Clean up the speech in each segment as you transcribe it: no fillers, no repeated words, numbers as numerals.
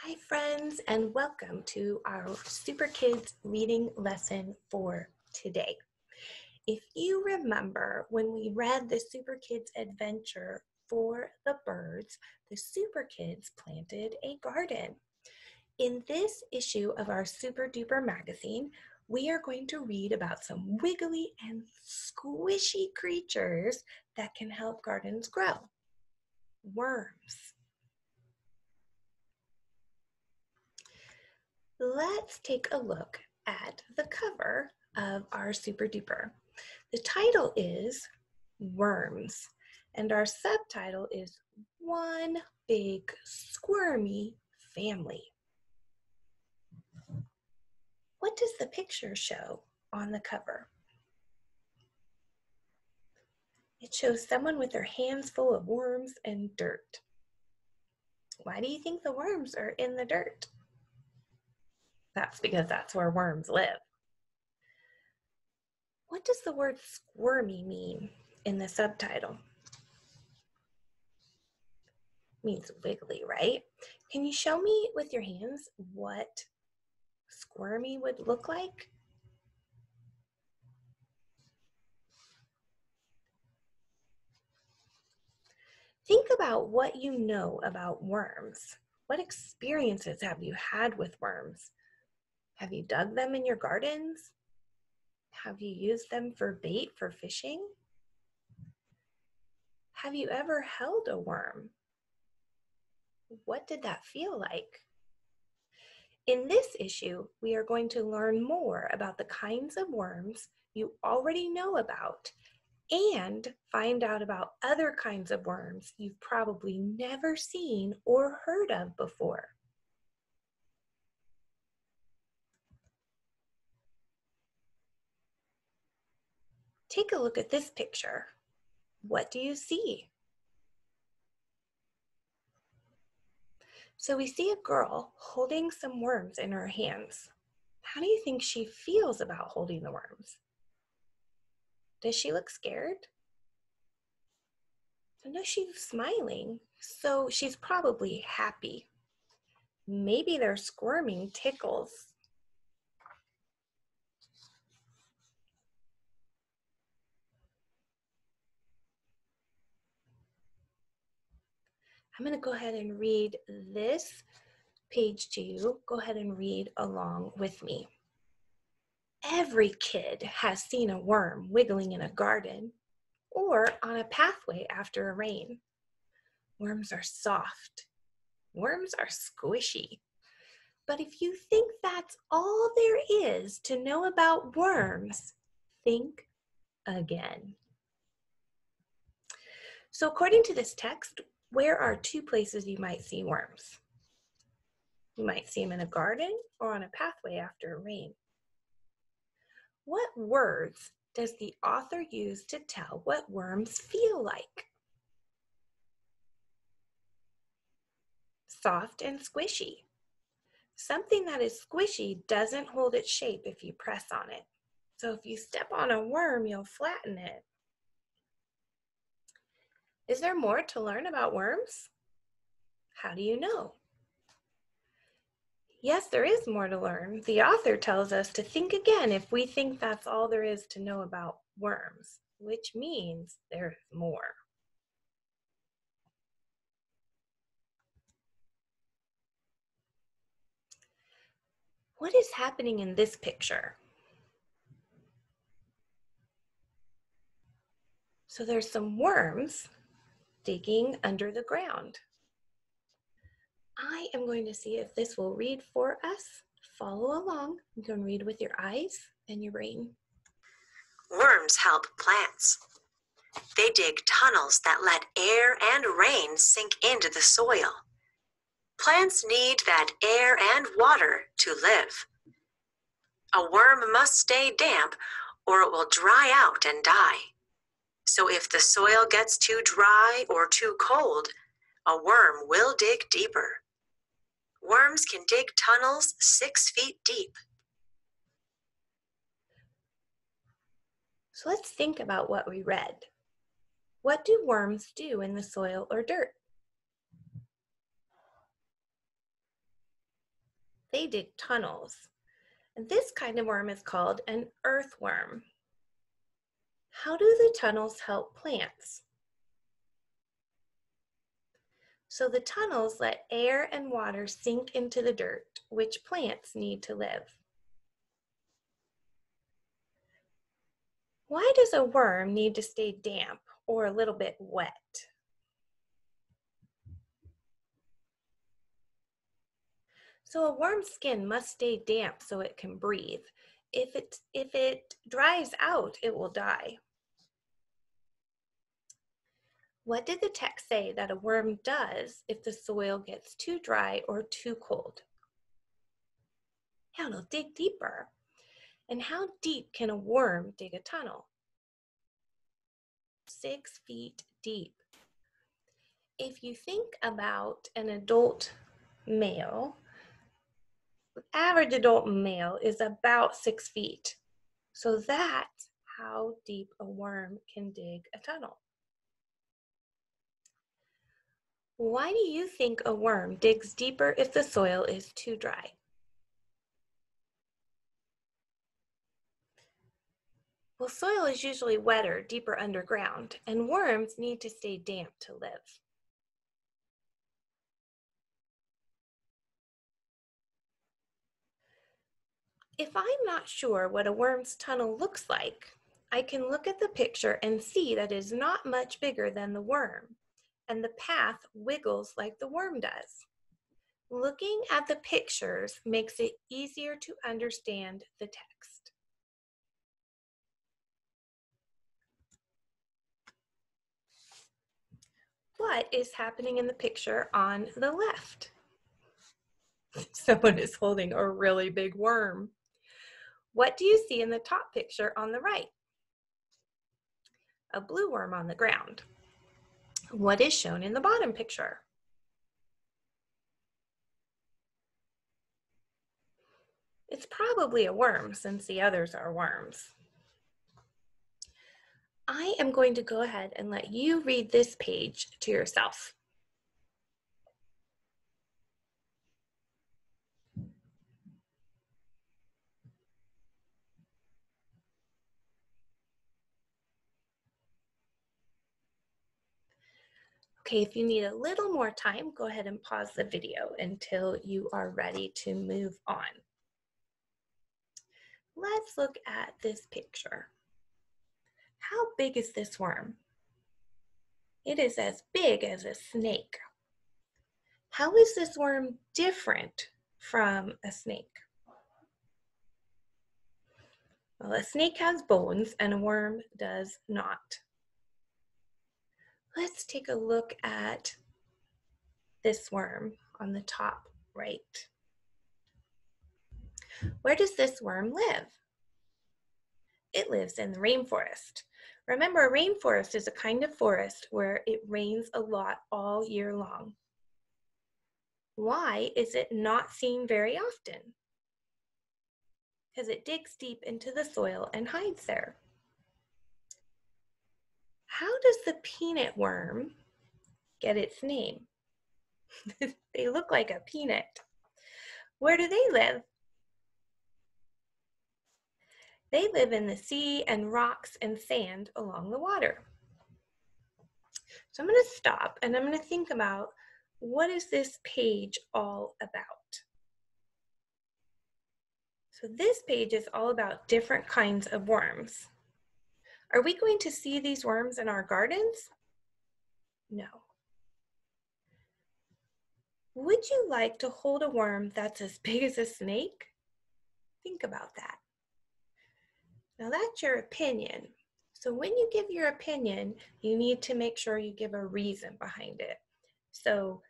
Hi friends, and welcome to our Super Kids reading lesson for today. If you remember when we read the Super Kids adventure for the birds, the Super Kids planted a garden. In this issue of our SuperDuper magazine, we are going to read about some wiggly and squishy creatures that can help gardens grow. Worms. Let's take a look at the cover of our SuperDuper. The title is Worms, and our subtitle is One Big Squirmy Family. What does the picture show on the cover? It shows someone with their hands full of worms and dirt. Why do you think the worms are in the dirt? That's because that's where worms live. What does the word squirmy mean in the subtitle? It means wiggly, right? Can you show me with your hands what squirmy would look like? Think about what you know about worms. What experiences have you had with worms? Have you dug them in your gardens? Have you used them for bait for fishing? Have you ever held a worm? What did that feel like? In this issue, we are going to learn more about the kinds of worms you already know about and find out about other kinds of worms you've probably never seen or heard of before. Take a look at this picture. What do you see? So we see a girl holding some worms in her hands. How do you think she feels about holding the worms? Does she look scared? No, she's smiling, so she's probably happy. Maybe their squirming tickles. I'm going to go ahead and read this page to you. Go ahead and read along with me. Every kid has seen a worm wiggling in a garden or on a pathway after a rain. Worms are soft. Worms are squishy. But if you think that's all there is to know about worms, think again. So according to this text, where are two places you might see worms? You might see them in a garden or on a pathway after a rain. What words does the author use to tell what worms feel like? Soft and squishy. Something that is squishy doesn't hold its shape if you press on it. So if you step on a worm, you'll flatten it. Is there more to learn about worms? How do you know? Yes, there is more to learn. The author tells us to think again if we think that's all there is to know about worms, which means there's more. What is happening in this picture? So there's some worms digging under the ground. I am going to see if this will read for us. Follow along. You can read with your eyes and your brain. Worms help plants. They dig tunnels that let air and rain sink into the soil. Plants need that air and water to live. A worm must stay damp or it will dry out and die. So if the soil gets too dry or too cold, a worm will dig deeper. Worms can dig tunnels 6 feet deep. So let's think about what we read. What do worms do in the soil or dirt? They dig tunnels. And this kind of worm is called an earthworm. How do the tunnels help plants? So the tunnels let air and water sink into the dirt, which plants need to live. Why does a worm need to stay damp or a little bit wet? So a worm's skin must stay damp so it can breathe. If it dries out, it will die. What did the text say that a worm does if the soil gets too dry or too cold? Yeah, it'll dig deeper. And how deep can a worm dig a tunnel? 6 feet deep. If you think about an adult male, the average adult male is about 6 feet. So that's how deep a worm can dig a tunnel. Why do you think a worm digs deeper if the soil is too dry? Well, soil is usually wetter, deeper underground, and worms need to stay damp to live. If I'm not sure what a worm's tunnel looks like, I can look at the picture and see that it is not much bigger than the worm, and the path wiggles like the worm does. Looking at the pictures makes it easier to understand the text. What is happening in the picture on the left? Someone is holding a really big worm. What do you see in the top picture on the right? A blue worm on the ground. What is shown in the bottom picture? It's probably a worm since the others are worms. I am going to go ahead and let you read this page to yourself. Okay, if you need a little more time, go ahead and pause the video until you are ready to move on. Let's look at this picture. How big is this worm? It is as big as a snake. How is this worm different from a snake? Well, a snake has bones and a worm does not. Let's take a look at this worm on the top right. Where does this worm live? It lives in the rainforest. Remember, a rainforest is a kind of forest where it rains a lot all year long. Why is it not seen very often? Because it digs deep into the soil and hides there. How does the peanut worm get its name? They look like a peanut. Where do they live? They live in the sea and rocks and sand along the water. So I'm going to stop and I'm going to think about, what is this page all about? So this page is all about different kinds of worms. Are we going to see these worms in our gardens? No. Would you like to hold a worm that's as big as a snake? Think about that. Now that's your opinion. So when you give your opinion, you need to make sure you give a reason behind it. So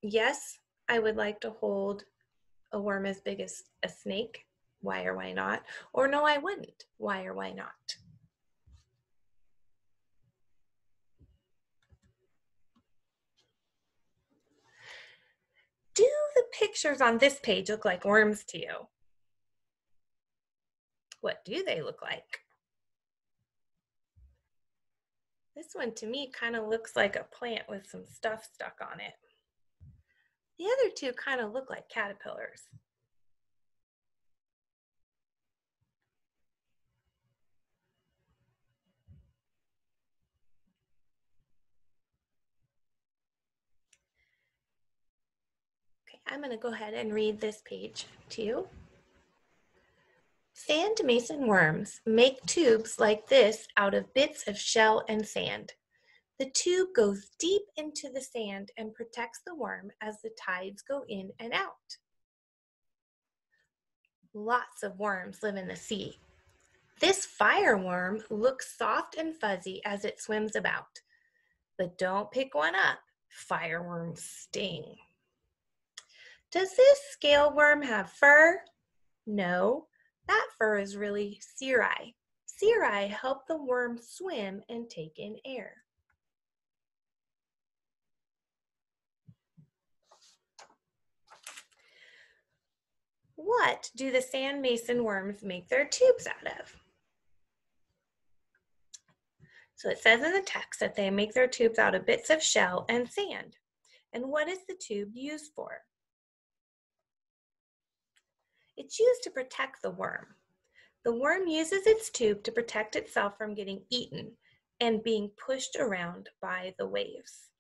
yes, I would like to hold a worm as big as a snake. Why or why not? Or no, I wouldn't. Why or why not? Do the pictures on this page look like worms to you? What do they look like? This one to me kind of looks like a plant with some stuff stuck on it. The other two kind of look like caterpillars. Okay, I'm going to go ahead and read this page to you. Sand mason worms make tubes like this out of bits of shell and sand. The tube goes deep into the sand and protects the worm as the tides go in and out. Lots of worms live in the sea. This fireworm looks soft and fuzzy as it swims about. But don't pick one up. Fireworms sting. Does this scale worm have fur? No, that fur is really cirri. Cirri help the worm swim and take in air. What do the sand mason worms make their tubes out of? So it says in the text that they make their tubes out of bits of shell and sand. And what is the tube used for? It's used to protect the worm. The worm uses its tube to protect itself from getting eaten and being pushed around by the waves.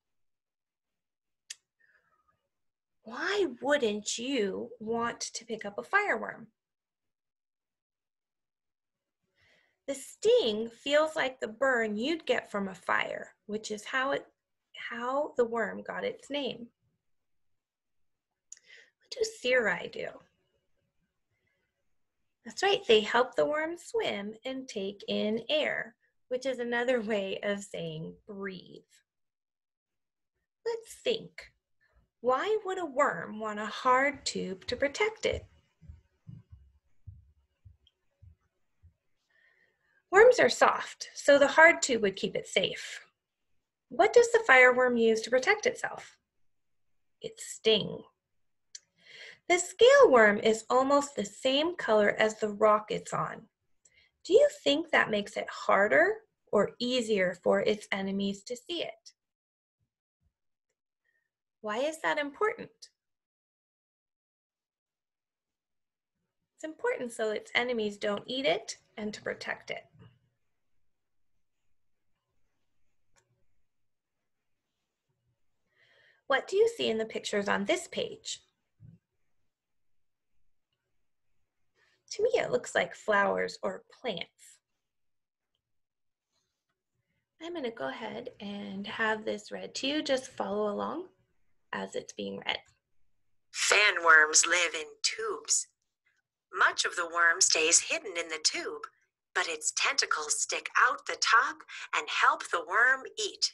Why wouldn't you want to pick up a fireworm? The sting feels like the burn you'd get from a fire, which is how the worm got its name. What do cirri do? That's right, they help the worm swim and take in air, which is another way of saying breathe. Let's think. Why would a worm want a hard tube to protect it? Worms are soft, so the hard tube would keep it safe. What does the fireworm use to protect itself? Its sting. The scale worm is almost the same color as the rock it's on. Do you think that makes it harder or easier for its enemies to see it? Why is that important? It's important so its enemies don't eat it and to protect it. What do you see in the pictures on this page? To me, it looks like flowers or plants. I'm going to go ahead and have this read to you. Just follow along as it's being read. Fanworms live in tubes. Much of the worm stays hidden in the tube, but its tentacles stick out the top and help the worm eat.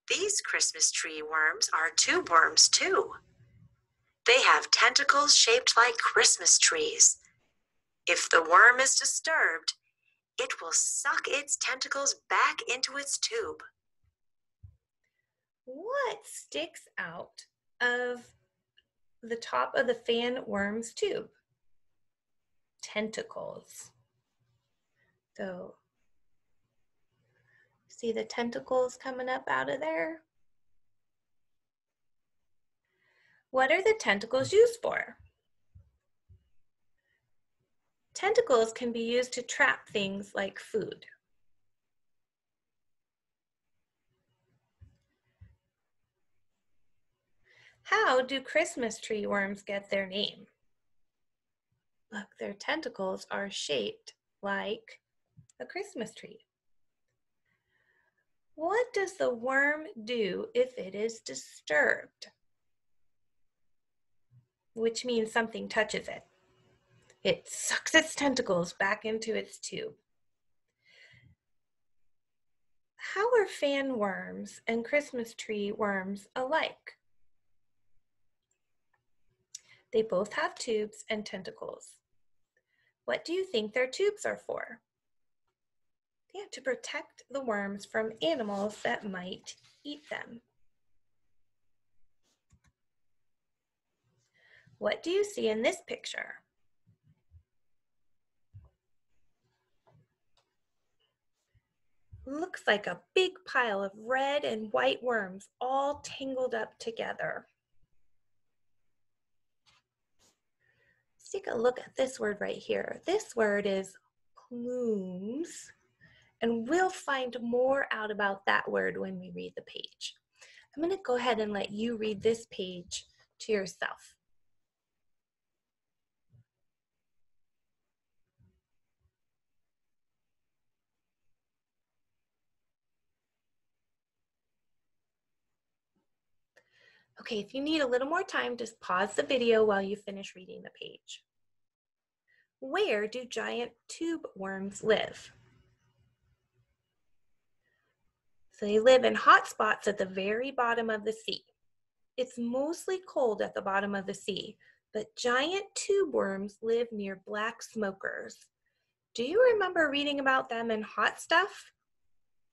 These Christmas tree worms are tube worms too. They have tentacles shaped like Christmas trees. If the worm is disturbed, it will suck its tentacles back into its tube. What sticks out of the top of the fan worm's tube? Tentacles. So, see the tentacles coming up out of there? What are the tentacles used for? Tentacles can be used to trap things like food. How do Christmas tree worms get their name? Look, their tentacles are shaped like a Christmas tree. What does the worm do if it is disturbed? Which means something touches it. It sucks its tentacles back into its tube. How are fan worms and Christmas tree worms alike? They both have tubes and tentacles. What do you think their tubes are for? Yeah, to protect the worms from animals that might eat them. What do you see in this picture? Looks like a big pile of red and white worms all tangled up together. take a look at this word right here. This word is plumes, and we'll find more out about that word when we read the page. I'm going to go ahead and let you read this page to yourself. Okay, if you need a little more time, just pause the video while you finish reading the page. Where do giant tube worms live? So they live in hot spots at the very bottom of the sea. It's mostly cold at the bottom of the sea, but giant tube worms live near black smokers. Do you remember reading about them in Hot Stuff?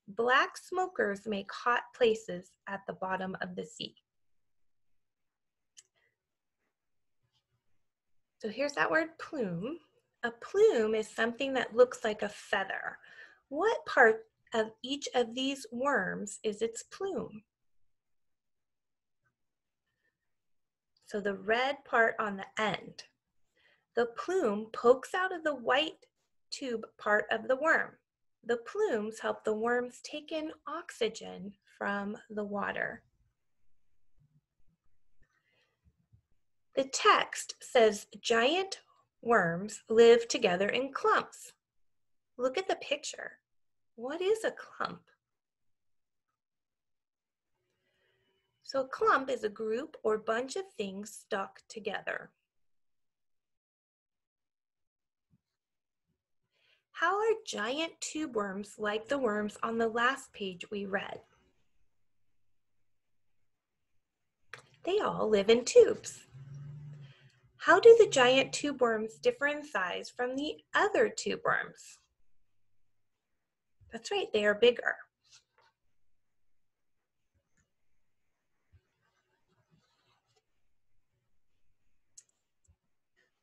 Black smokers make hot places at the bottom of the sea. So here's that word plume. A plume is something that looks like a feather. What part of each of these worms is its plume? So the red part on the end. The plume pokes out of the white tube part of the worm. The plumes help the worms take in oxygen from the water. The text says giant worms live together in clumps. Look at the picture. What is a clump? So a clump is a group or bunch of things stuck together. How are giant tube worms like the worms on the last page we read? They all live in tubes. How do the giant tube worms differ in size from the other tube worms? That's right, they are bigger.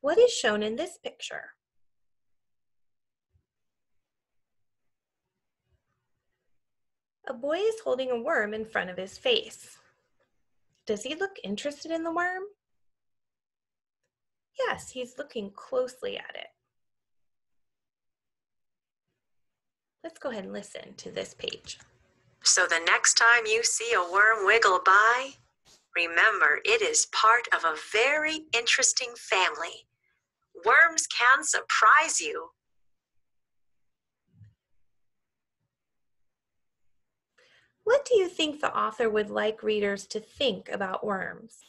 What is shown in this picture? A boy is holding a worm in front of his face. Does he look interested in the worm? Yes, he's looking closely at it. Let's go ahead and listen to this page. So the next time you see a worm wiggle by, remember it is part of a very interesting family. Worms can surprise you. What do you think the author would like readers to think about worms?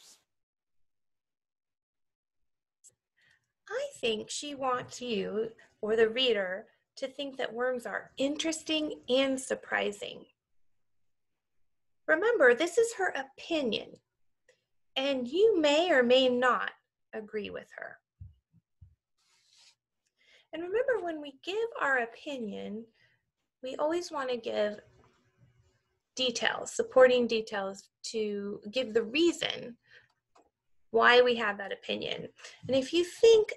I think she wants you, or the reader, to think that worms are interesting and surprising. Remember, this is her opinion, and you may or may not agree with her. And remember, when we give our opinion, we always want to give details, supporting details to give the reason why we have that opinion. And if you think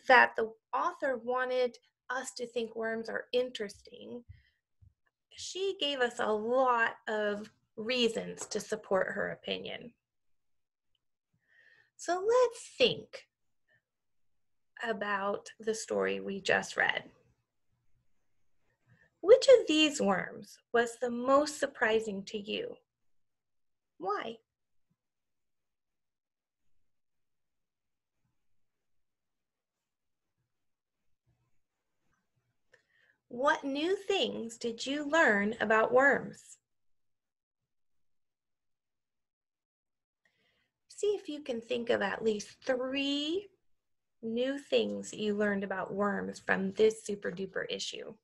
that the author wanted us to think worms are interesting, she gave us a lot of reasons to support her opinion. So let's think about the story we just read. Which of these worms was the most surprising to you? Why? What new things did you learn about worms? See if you can think of at least 3 new things you learned about worms from this SuperDuper issue.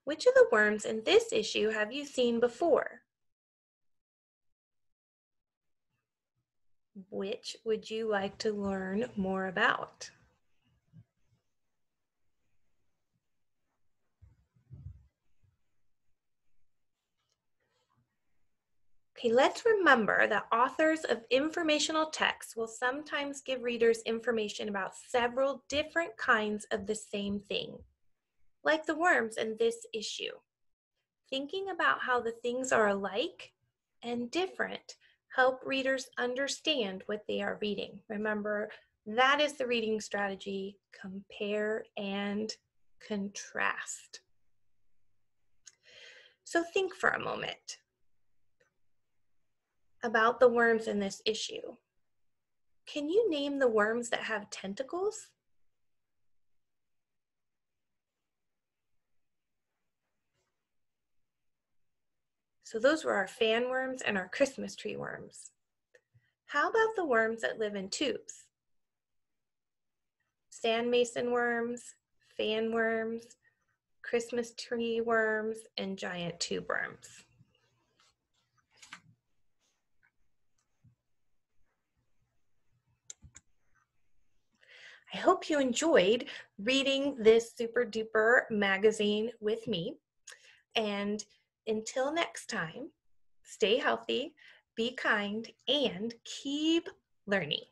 Which of the worms in this issue have you seen before? Which would you like to learn more about? Okay, let's remember that authors of informational texts will sometimes give readers information about several different kinds of the same thing, like the worms in this issue. Thinking about how the things are alike and different Help readers understand what they are reading. Remember, that is the reading strategy: compare and contrast. So think for a moment about the worms in this issue. Can you name the worms that have tentacles? So those were our fan worms and our Christmas tree worms. How about the worms that live in tubes? Sand mason worms, fan worms, Christmas tree worms, and giant tube worms. I hope you enjoyed reading this SuperDuper magazine with me. And until next time, stay healthy, be kind, and keep learning.